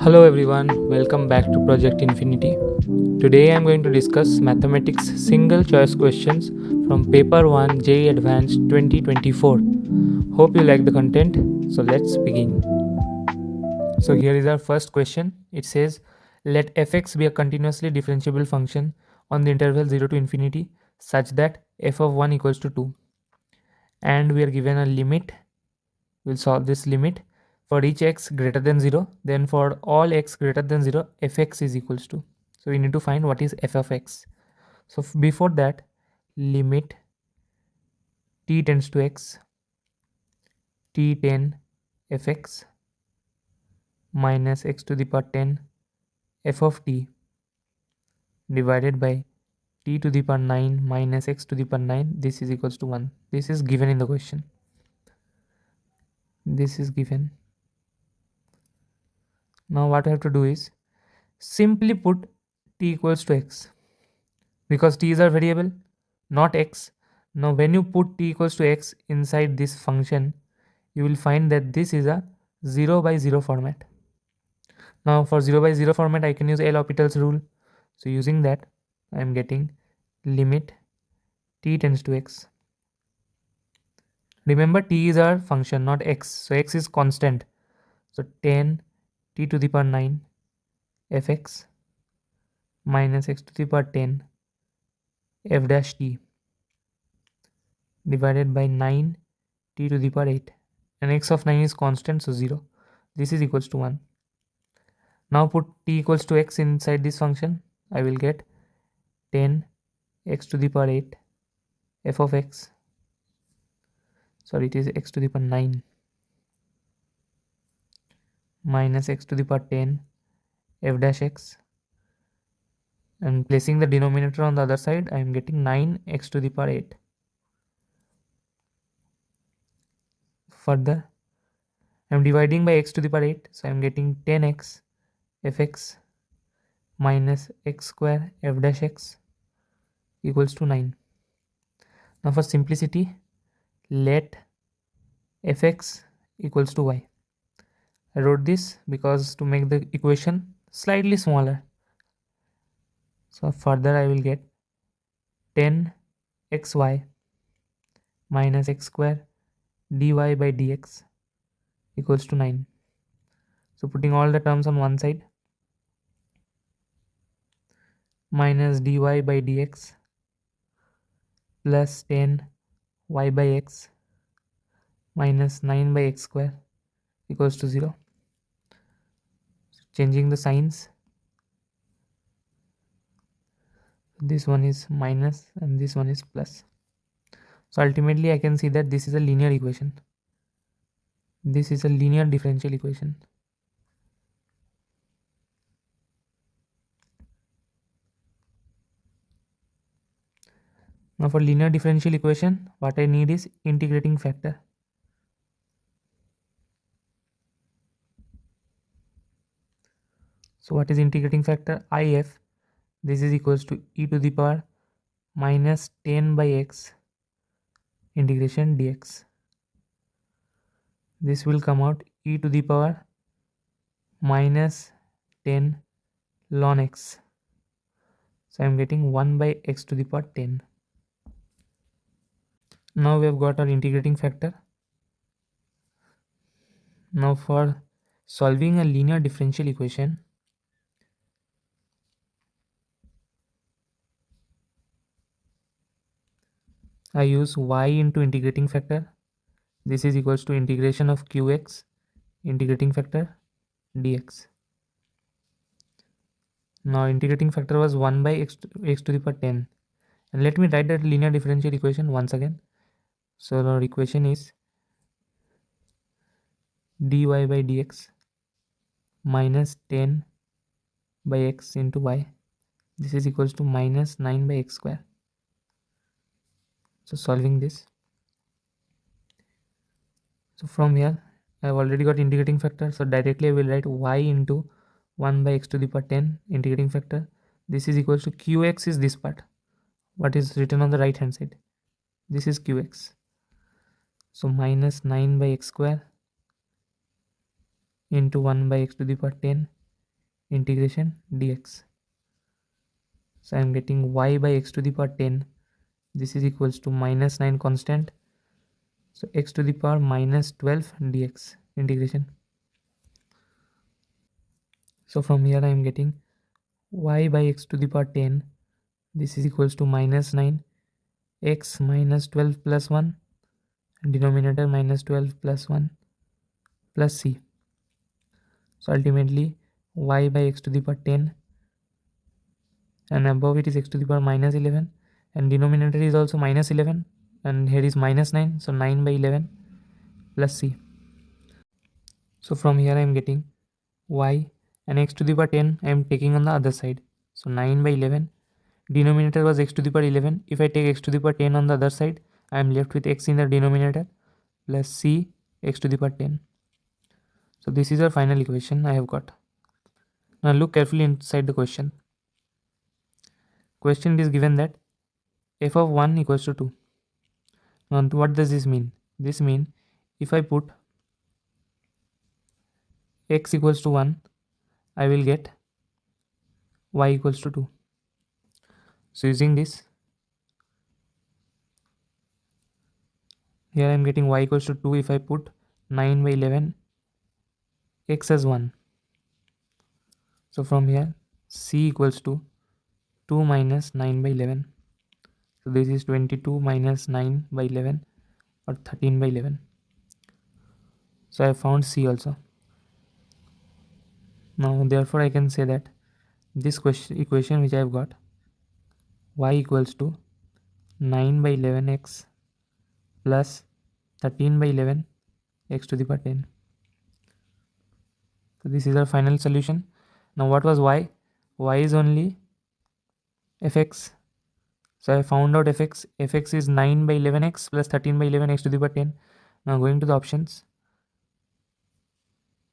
Hello everyone, welcome back to Project Infinity. Today I am going to discuss mathematics single choice questions from paper 1 JEE Advanced 2024. Hope you like the content, so let's begin. So here is our first question. It says let fx be a continuously differentiable function on the interval 0 to infinity such that f of 1 equals to 2, and we are given a limit. We'll solve this limit for each x greater than 0, then for all x greater than 0 fx is equals to. So we need to find what is f of x. So before that, limit t tends to x t10 fx minus x to the power 10 f of t divided by t to the power 9 minus x to the power 9, this is equals to 1. This is given in the question. This is given. Now what I have to do is simply put t equals to x, because t is a variable, not x. Now when you put t equals to x inside this function, you will find that this is a 0 by 0 format. Now for 0 by 0 format, I can use L'Hopital's rule. So using that, I am getting limit t tends to x. Remember, t is our function, not x. So x is constant. So 10 t to the power 9 fx minus x to the power 10 f dash t divided by 9 t to the power 8, and x of 9 is constant, so 0. This is equals to 1. Now put t equals to x inside this function. I will get 10 x to the power 8 f of x, sorry, it is x to the power 9 minus x to the power 10 f dash x, and placing the denominator on the other side, I am getting 9 x to the power 8. Further, I am dividing by x to the power 8, so I am getting 10x fx minus x square f dash x equals to 9. Now for simplicity, let fx equals to y. I wrote this because to make the equation slightly smaller. So further I will get 10xy minus x square dy by dx equals to 9. So putting all the terms on one side, minus dy by dx plus 10y by x minus 9 by x square equals to 0. So changing the signs, this one is minus and this one is plus. So ultimately I can see that this is a linear equation. This is a linear differential equation. Now for linear differential equation, what I need is integrating factor. So what is integrating factor? IF. This is equals to e to the power minus 10 by x integration dx. This will come out e to the power minus 10 ln x. So I am getting 1 by x to the power 10. Now we have got our integrating factor. Now for solving a linear differential equation, I use y into integrating factor. This is equals to integration of qx integrating factor dx. Now integrating factor was 1 by x to the power 10. And let me write that linear differential equation once again. So our equation is dy by dx minus 10 by x into y. This is equals to minus 9 by x square. So solving this. So from here, I have already got integrating factor. So directly I will write y into 1 by x to the power 10 integrating factor. This is equals to qx is this part. What is written on the right hand side? This is qx. So minus 9 by x square into 1 by x to the power 10 integration dx. So I am getting y by x to the power 10. This is equals to minus 9 constant. So x to the power minus 12 dx integration. So from here I am getting y by x to the power 10. This is equals to minus 9 x minus 12 plus 1 and denominator minus 12 plus 1 plus c. So ultimately y by x to the power 10 and above it is x to the power minus 11 and denominator is also minus 11 and here is minus 9, so 9 by 11 plus c. So from here I am getting y and x to the power 10 I am taking on the other side, so 9 by 11. Denominator was x to the power 11. If I take x to the power 10 on the other side, I am left with x in the denominator plus c x to the power 10. So this is our final equation I have got. Now look carefully inside the question. Question is given that f of 1 equals to 2. Now what does this mean? This means if I put x equals to 1, I will get y equals to 2. So using this, here I am getting y equals to 2 if I put 9 by 11 x as 1. So from here c equals to 2 minus 9 by 11. So this is 22 minus 9 by 11 or 13 by 11. So I found c also. Now therefore I can say that this equation which I have got, y equals to 9 by 11x plus 13 by 11 x to the power 10. So this is our final solution. Now what was y? Y is only fx. So I found out fx. Fx is 9 by 11x plus 13 by 11 x to the power 10. Now going to the options.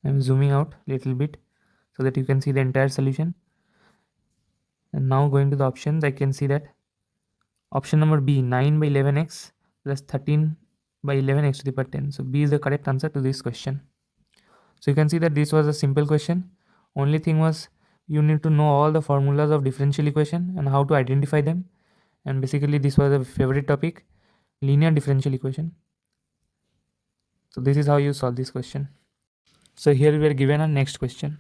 I am zooming out a little bit so that you can see the entire solution. And now going to the options, I can see that option number B, 9 by 11x plus 13 by 11 x to the power 10. So B is the correct answer to this question. So you can see that this was a simple question. Only thing was you need to know all the formulas of differential equation and how to identify them. And basically this was a favorite topic, linear differential equation. So this is how you solve this question. So here we are given a next question.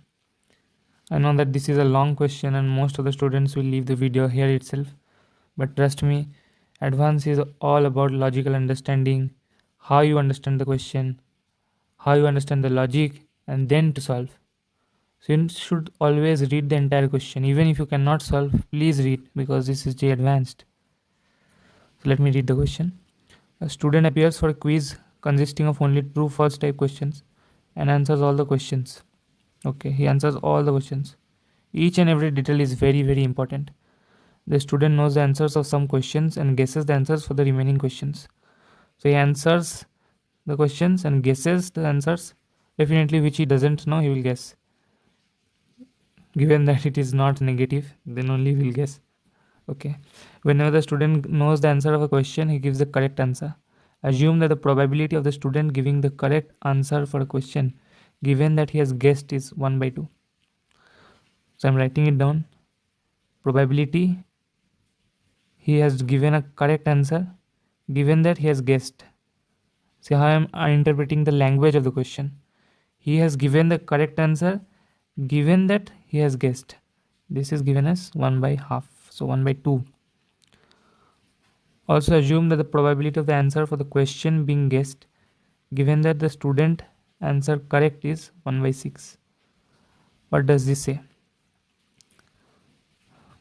I know that this is a long question and most of the students will leave the video here itself. But trust me, advance is all about logical understanding, how you understand the question, how you understand the logic, and then to solve. So you should always read the entire question. Even if you cannot solve, please read because this is JEE Advanced. So let me read the question. A student appears for a quiz consisting of only true false type questions and answers all the questions. Okay, he answers all the questions. Each and every detail is very important. The student knows the answers of some questions and guesses the answers for the remaining questions. So he answers the questions and guesses the answers. Definitely which he doesn't know, he will guess. Given that it is not negative, then only he will guess. Okay. Whenever the student knows the answer of a question, he gives the correct answer. Assume that the probability of the student giving the correct answer for a question, given that he has guessed, is 1 by 2. So I'm writing it down. Probability, he has given a correct answer, given that he has guessed. See how I'm interpreting the language of the question. He has given the correct answer, given that he has guessed. This is given as 1 by half, so 1 by 2. Also assume that the probability of the answer for the question being guessed, given that the student answer correct, is 1 by 6. What does this say?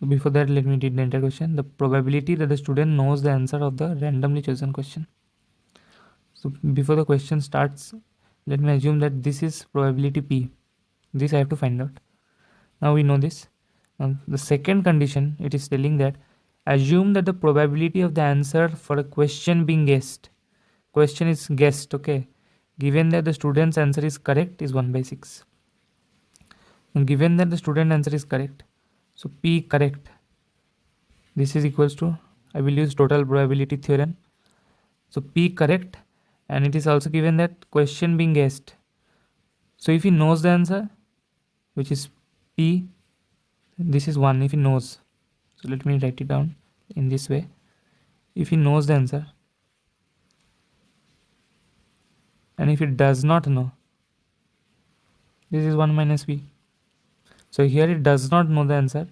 Before that, let me read the entire question. The probability that the student knows the answer of the randomly chosen question. So before the question starts, let me assume that this is probability P. This I have to find out. Now we know this. Now the second condition, it is telling that assume that the probability of the answer for a question being guessed. Question is guessed, okay. Given that the student's answer is correct, is 1 by 6. And given that the student answer is correct, so P correct, this is equals to, I will use total probability theorem. So P correct, and it is also given that question being guessed. So if he knows the answer, which is P, this is 1 if he knows. So let me write it down in this way. If he knows the answer, and if it does not know, this is 1 minus P. So here it does not know the answer.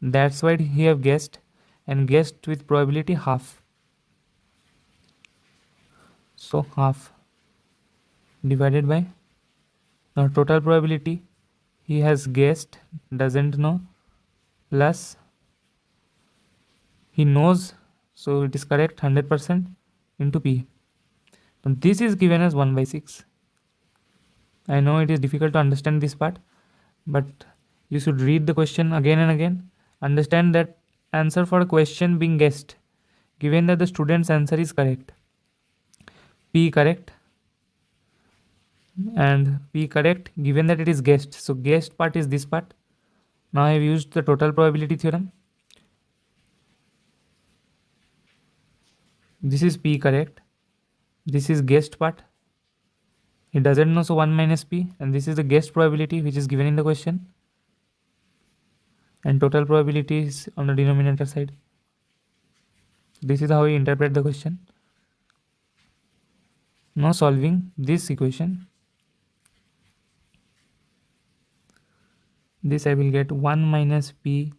That's why he have guessed, and guessed with probability half. So half divided by now total probability he has guessed, doesn't know, plus he knows, so it is correct 100% into P. Now this is given as 1 by 6. I know it is difficult to understand this part, but you should read the question again and again. Understand that answer for a question being guessed, given that the student's answer is correct. P correct, and P correct given that it is guessed. So guessed part is this part. Now I have used the total probability theorem. This is P correct. This is guessed part. It doesn't know, so 1 minus P, and this is the guessed probability which is given in the question. And total probability is on the denominator side. This is how we interpret the question. Now solving this equation, this I will get 1 minus P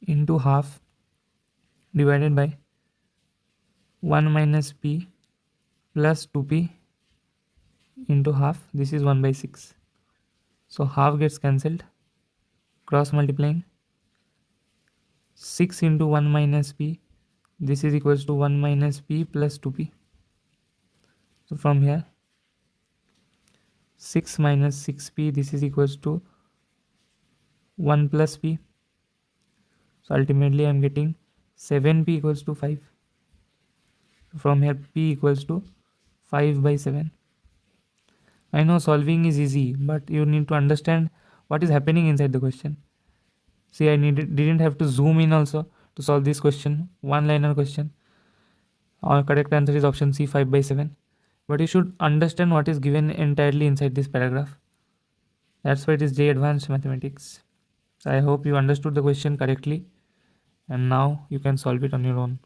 into half divided by 1 minus P plus 2P into half. This is 1 by 6. So half gets cancelled, cross multiplying. 6 into 1 minus P, this is equals to 1 minus P plus 2P. So from here 6 minus 6P, this is equals to 1 plus P. So ultimately I am getting 7P equals to 5. From here P equals to 5 by 7. I know solving is easy, but you need to understand what is happening inside the question. See, I didn't have to zoom in also to solve this question, one liner question. Our correct answer is option C, 5 by 7. But you should understand what is given entirely inside this paragraph. That's why it is JEE Advanced Mathematics. So I hope you understood the question correctly, and now you can solve it on your own.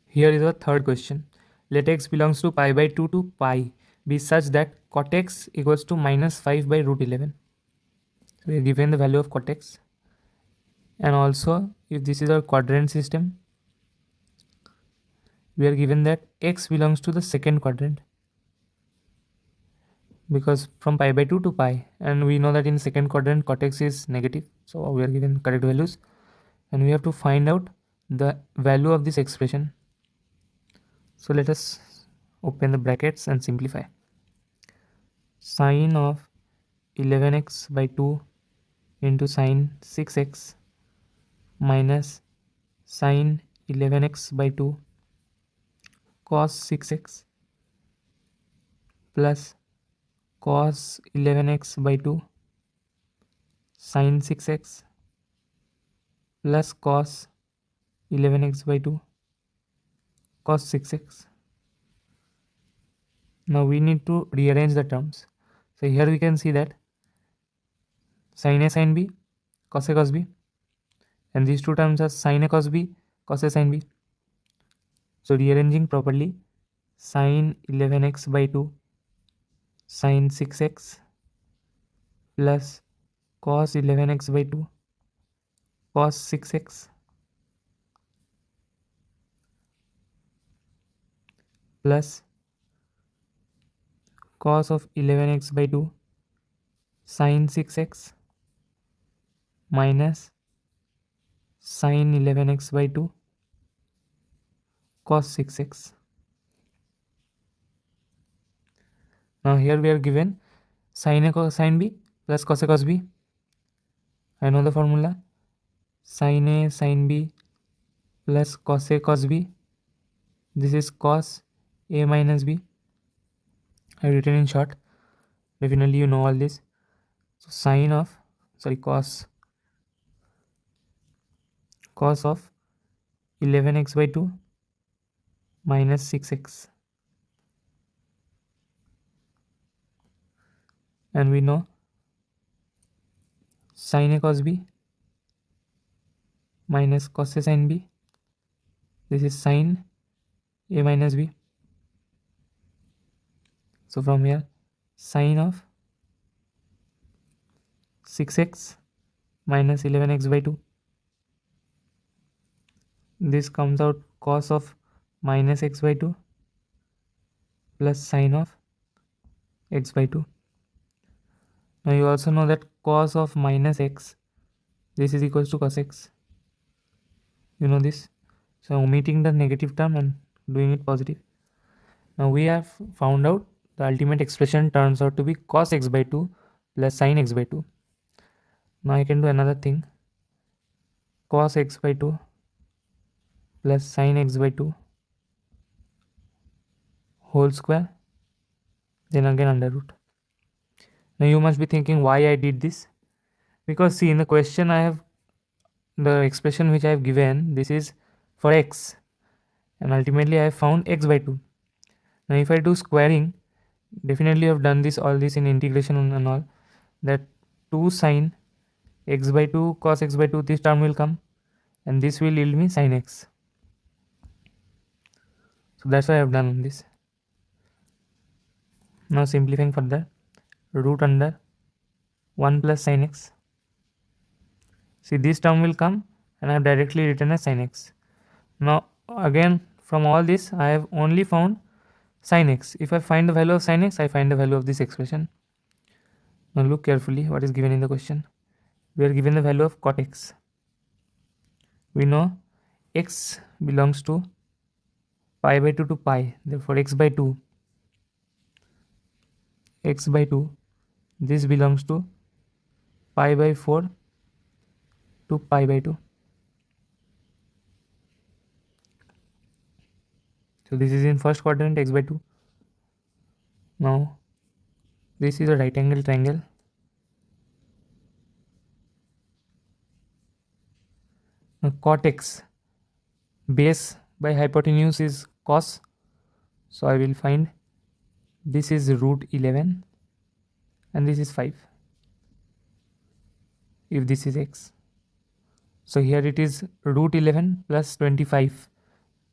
Here is our third question. Let x belongs to pi by 2 to pi be such that cot x equals to minus 5 by root 11. So we are given the value of cot x, and also if this is our quadrant system, we are given that x belongs to the second quadrant, because from pi by 2 to pi, and we know that in second quadrant cot x is negative, so we are given correct values, and we have to find out the value of this expression. So let us open the brackets and simplify. Sine of 11x by 2 into sine 6x minus sine 11x by 2 cos 6x plus cos 11x by 2 sine 6x plus cos 11x by 2 cos 6x. Now we need to rearrange the terms. So here we can see that sin A sin B, cos A cos B, and these two terms are sin A cos B, cos A sin B. So rearranging properly, sin 11x by 2 sin 6x plus cos 11x by 2 cos 6x plus cos of 11x by 2 sin 6x minus sin 11x by 2 cos 6x. Now here we are given sin A cos sin B plus cos A cos B. I know the formula, sin A sin B plus cos A cos B. This is cos A minus B. I have written in short. Definitely you know all this. So sine of, cos of 11x by 2 minus 6x. And we know sin A cos B minus cos A sin B. This is sin A minus B. So from here, sin of 6x minus 11x by 2. This comes out cos of minus x by 2 plus sin of x by 2. Now you also know that cos of minus x, this is equals to cos x. You know this. So omitting the negative term and doing it positive. Now we have found out the ultimate expression turns out to be cos x by 2 plus sin x by 2. Now I can do another thing. Cos x by 2 plus sin x by 2 whole square, then again under root. Now you must be thinking why I did this. Because see, in the question I have the expression which I have given, this is for x, and ultimately I have found x by 2. Now if I do squaring, definitely I have done this all this in integration and all, that 2 sin x by 2 cos x by 2, this term will come and this will yield me sin x. So that's why I have done this. Now simplifying further, root under 1 plus sin x. See, this term will come and I have directly written as sin x. Now again from all this I have only found sin x. If I find the value of sin x, I find the value of this expression. Now look carefully what is given in the question. We are given the value of cot x. We know x belongs to pi by 2 to pi, therefore x by 2, this belongs to pi by 4 to pi by 2. So this is in first quadrant, x by 2. Now this is a right angle triangle. Now cot x, base by hypotenuse is cos, so I will find this is root 11 and this is 5 if this is x. So here it is root 11 plus 25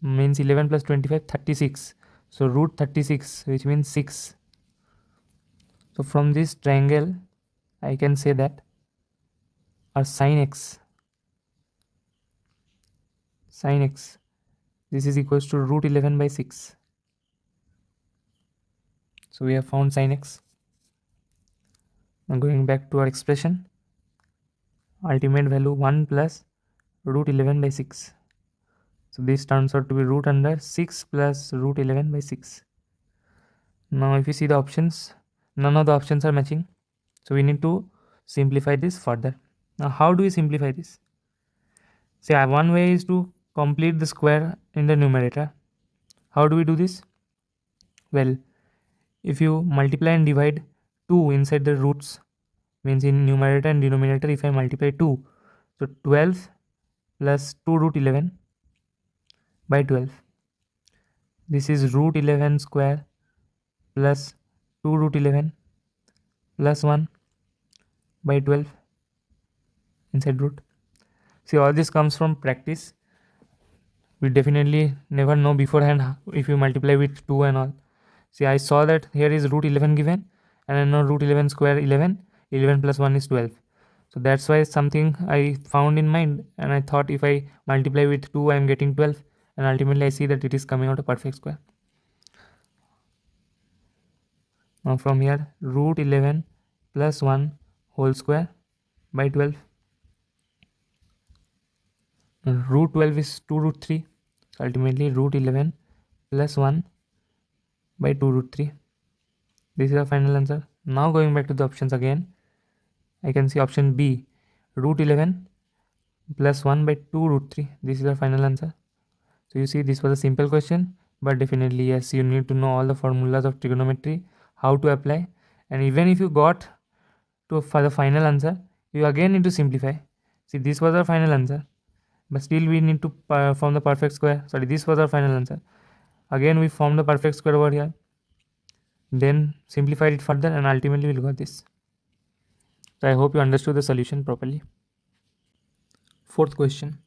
means 11 plus 25, 36. So root 36, which means 6. So from this triangle I can say that our sin x, this is equals to root 11 by 6. So we have found sin x. Now going back to our expression, ultimate value 1 plus root 11 by 6. So this turns out to be root under 6 plus root 11 by 6. Now if you see the options, none of the options are matching. So we need to simplify this further. Now how do we simplify this? See, one way is to complete the square in the numerator. How do we do this? Well, if you multiply and divide 2 inside the roots, means in numerator and denominator, if I multiply 2, so 12 plus 2 root 11 by 12. This is root 11 square plus 2 root 11 plus 1 by 12 inside root. See, all this comes from practice. We definitely never know beforehand if you multiply with 2 and all. See, I saw that here is root 11 given and I know root 11 square 11, 11 plus 1 is 12. So that's why something I found in mind and I thought if I multiply with 2 I am getting 12, and ultimately I see that it is coming out a perfect square. Now from here, root 11 plus 1 whole square by 12. Root 12 is 2 root 3. So ultimately root 11 plus 1 by 2 root 3. This is our final answer. Now going back to the options again, I can see option B, root 11 plus 1 by 2 root 3. This is our final answer. So you see, this was a simple question, but definitely yes, you need to know all the formulas of trigonometry, how to apply, and even if you got to for the final answer, you again need to simplify. See, this was our final answer, but still we need to form the perfect square. Sorry, this was our final answer. Again we formed the perfect square over here, then simplified it further, and ultimately we'll got this. So I hope you understood the solution properly. Fourth question.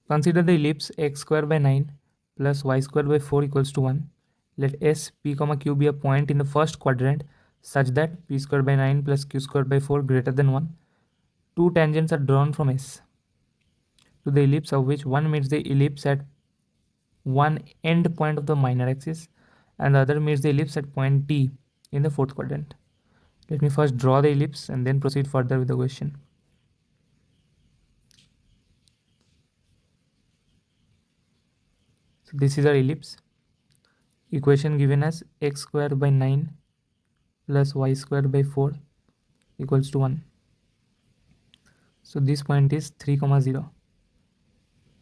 Consider the ellipse x square by 9 plus y square by 4 equals to 1. Let S, P, Q be a point in the first quadrant such that P square by 9 plus Q square by 4 greater than 1. Two tangents are drawn from S to the ellipse, of which one meets the ellipse at one end point of the minor axis and the other meets the ellipse at point T in the fourth quadrant. Let me first draw the ellipse and then proceed further with the question. So this is our ellipse. Equation given as x square by 9 plus y square by 4 equals to 1. So this point is 3, 0.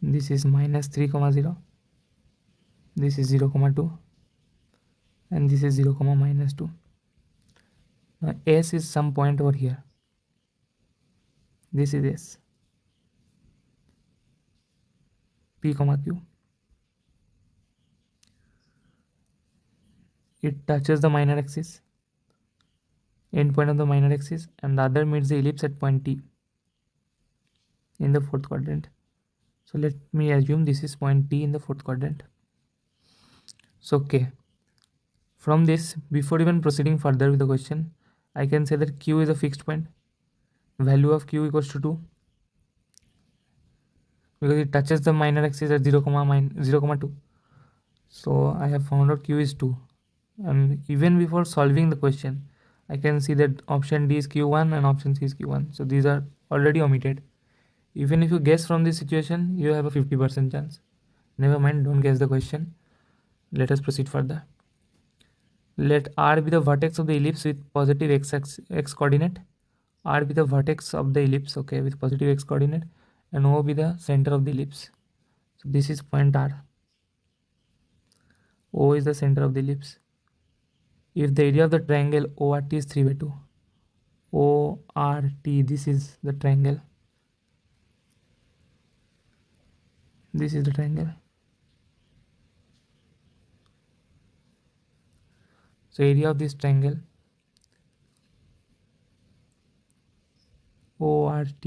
This is minus 3, 0. This is 0, 2. And this is 0, minus 2. Now S is some point over here. This is S. P, Q. It touches the minor axis, end point of the minor axis, and the other meets the ellipse at point T in the fourth quadrant. So let me assume this is point T in the fourth quadrant. So okay, from this, before even proceeding further with the question, I can say that Q is a fixed point. Value of Q equals to 2 because it touches the minor axis at 0, 2. So I have found out Q is 2. And even before solving the question, I can see that option D is Q1 and option C is Q1. So these are already omitted. Even if you guess from this situation, you have a 50% chance. Never mind, don't guess the question. Let us proceed further. Let R be the vertex of the ellipse with positive x coordinate. R be the vertex of the ellipse, okay, with positive x coordinate, and O be the center of the ellipse. So this is point R. O is the center of the ellipse. If the area of the triangle ORT is 3 by 2, ORT, this is the triangle. This is the triangle. So area of this triangle ORT,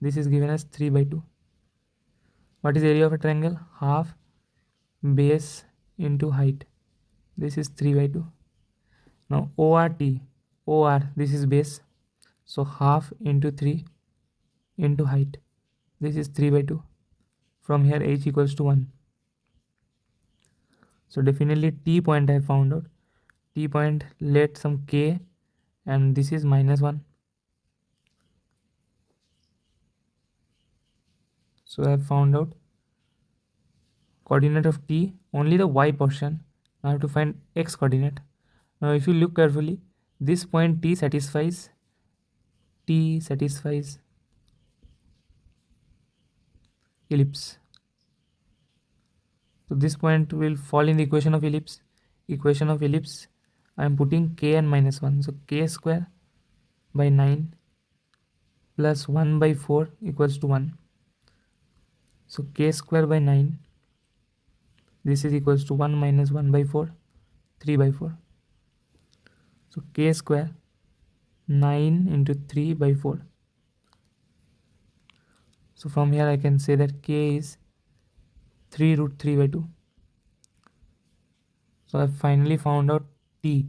this is given as 3 by 2. What is area of a triangle? Half base into height. This is 3 by 2. Now ORT, OR, this is base. So half into 3 into height. This is 3 by 2. From here h equals to 1. So definitely T point I have found out. T point, let some k, and this is minus 1. So I have found out coordinate of T, only the y portion. Now I have to find x coordinate. Now if you look carefully, this point T satisfies ellipse. So this point will fall in the equation of ellipse. Equation of ellipse, I am putting k and minus 1. So k square by 9 plus 1 by 4 equals to 1. So k square by 9, this is equals to 1 minus 1 by 4, 3 by 4. So k square 9 into 3 by 4. So from here I can say that k is 3 root 3 by 2. So I finally found out T.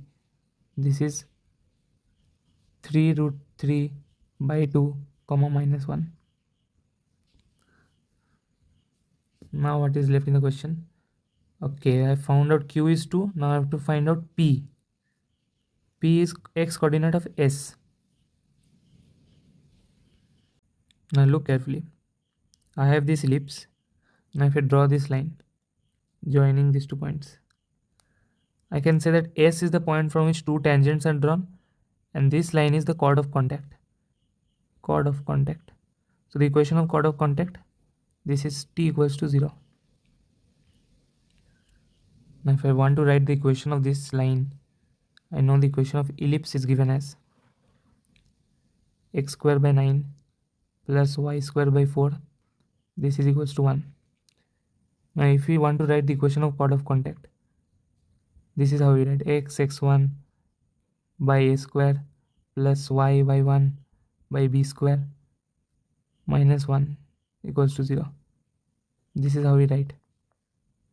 This is 3 root 3 by 2 comma minus 1. Now what is left in the question? Okay, I found out Q is 2. Now I have to find out P. P is x coordinate of S. Now look carefully. I have this ellipse. Now if I draw this line joining these 2 points, I can say that S is the point from which 2 tangents are drawn, and this line is the chord of contact. Chord of contact. So the equation of chord of contact, this is T equals to 0. Now if I want to write the equation of this line, I know the equation of ellipse is given as x square by 9 plus y square by 4. This is equals to 1. Now if we want to write the equation of chord of contact, this is how we write x x1 by a square plus y by 1 by b square minus 1 equals to 0. This is how we write.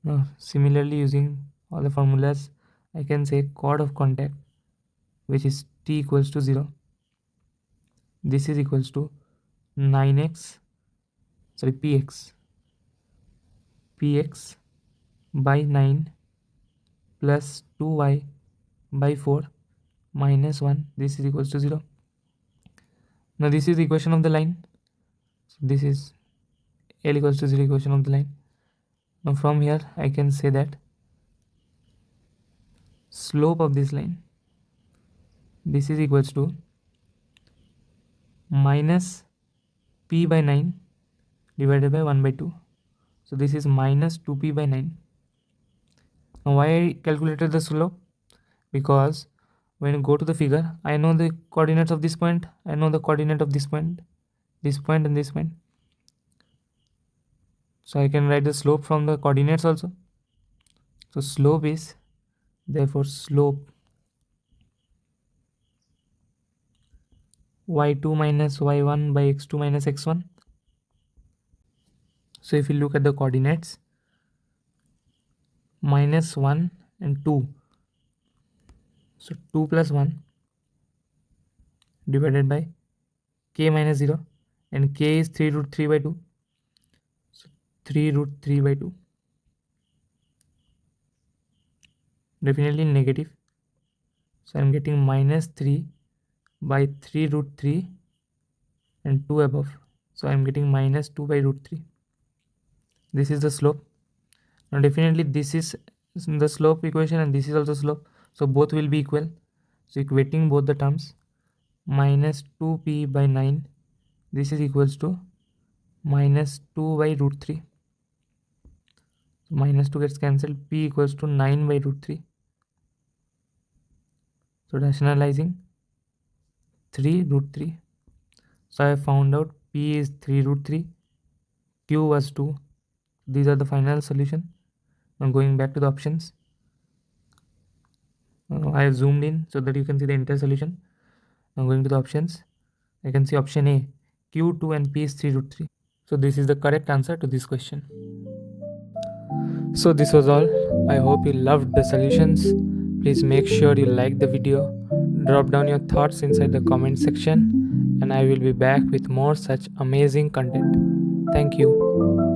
Now similarly, using all the formulas, I can say chord of contact, which is t equals to 0. This is equals to 9x, sorry, px by 9 plus 2y by 4 minus 1. This is equals to 0. Now this is the equation of the line. So this is L equals to 0 equation of the line. Now from here I can say that slope of this line, this is equals to minus p by 9 divided by 1 by 2. So this is minus 2p by 9. Now why I calculated the slope? Because when you go to the figure, I know the coordinates of this point, I know the coordinate of this point and this point. So I can write the slope from the coordinates also. So slope is, therefore slope y2 minus y1 by x2 minus x1. So if you look at the coordinates, minus 1 and 2. So 2 plus 1 divided by k minus 0, and k is 3 root 3 by 2. So 3 root 3 by 2. Definitely negative. So I am getting minus 3 by 3 root 3 and 2 above. So I am getting minus 2 by root 3. This is the slope. Now definitely this is the slope equation and this is also slope. So both will be equal. So equating both the terms, minus 2p by 9, this is equals to minus 2 by root 3. So minus 2 gets cancelled, p equals to 9 by root 3. So rationalizing 3 root 3. So I have found out p is 3 root 3, q was 2. These are the final solution. Now going back to the options, I have zoomed in so that you can see the entire solution. Now going to the options, I can see option A, q2 and p is 3 root 3. So this is the correct answer to this question. So this was all. I hope you loved the solutions. Please make sure you like the video, drop down your thoughts inside the comment section, and I will be back with more such amazing content. Thank you.